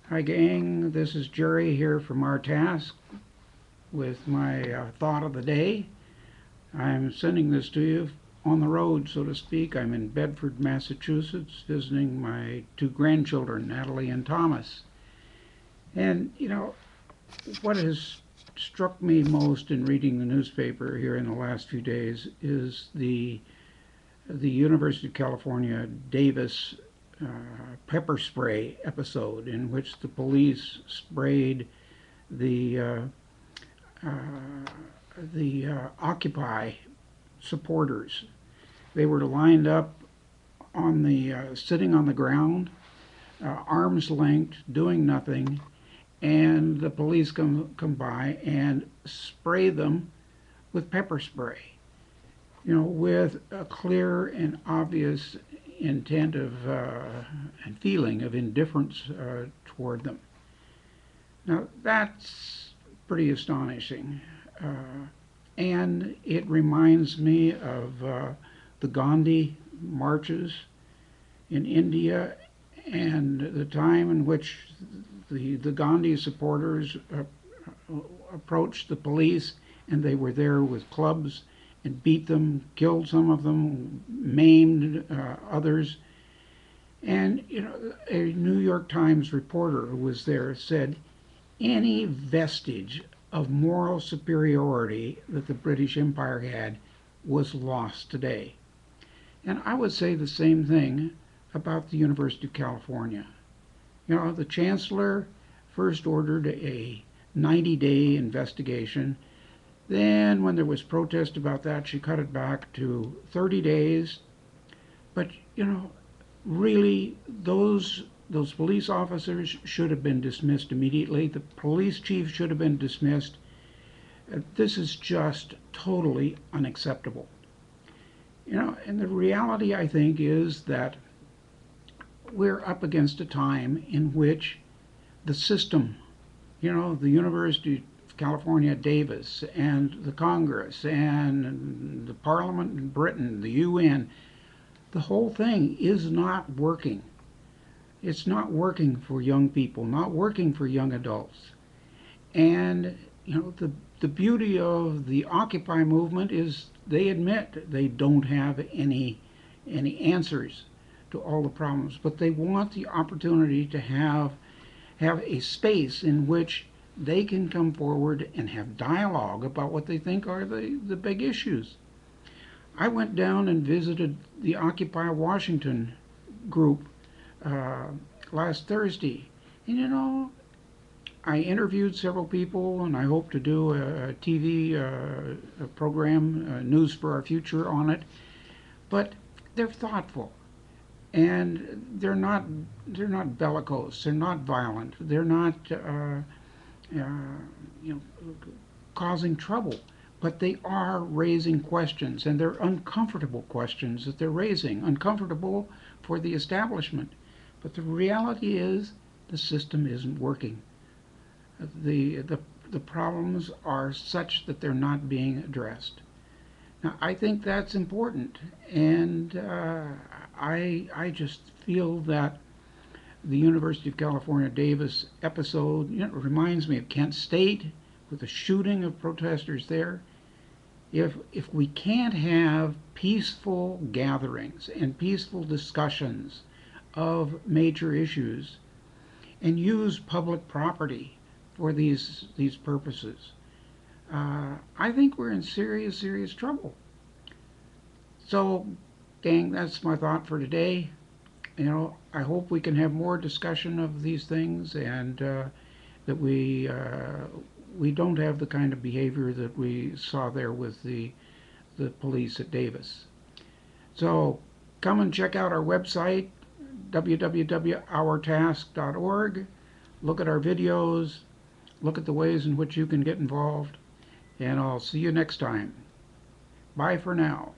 Hi gang, this is Jerry here from our task with my thought of the day. I'm sending this to you on the road, so to speak. I'm in Bedford, Massachusetts, visiting my two grandchildren, Natalie and Thomas. And what has struck me most in reading the newspaper here in the last few days is the University of California Davis pepper spray episode, in which the police sprayed the uh, Occupy supporters. They were lined up on the sitting on the ground, arm's length, doing nothing, and the police come by and spray them with pepper spray. With a clear and obvious intent of and feeling of indifference toward them. Now that's pretty astonishing, and it reminds me of the Gandhi marches in India and the time in which the Gandhi supporters approached the police, and they were there with clubs and beat them, killed some of them, maimed others. And a New York Times reporter who was there said any vestige of moral superiority that the British Empire had was lost today. And I would say the same thing about the University of California. The Chancellor first ordered a 90-day investigation. Then, when there was protest about that, she cut it back to 30 days. But, really, those police officers should have been dismissed immediately. The police chief should have been dismissed. This is just totally unacceptable. And the reality, I think, is that we're up against a time in which the system, the University of California Davis and the Congress and the Parliament in Britain, the UN, the whole thing is not working. It's not working for young people, not working for young adults. And the beauty of the Occupy movement is they admit they don't have any answers to all the problems, but they want the opportunity to have a space in which they can come forward and have dialogue about what they think are the big issues. I went down and visited the Occupy Washington group last Thursday, and I interviewed several people, and I hope to do a TV program, News for Our Future, on it. But they're thoughtful, and they're not bellicose. They're not violent. They're not causing trouble. But they are raising questions, and they're uncomfortable questions that they're raising, uncomfortable for the establishment. But the reality is the system isn't working. The problems are such that they're not being addressed. Now, I think that's important, and I just feel that the University of California Davis episode reminds me of Kent State with the shooting of protesters there. If we can't have peaceful gatherings and peaceful discussions of major issues and use public property for these purposes, I think we're in serious trouble. So, gang, that's my thought for today. I hope we can have more discussion of these things, and that we don't have the kind of behavior that we saw there with the police at Davis. So come and check out our website, www.ourtask.org. Look at our videos, look at the ways in which you can get involved, and I'll see you next time. Bye for now.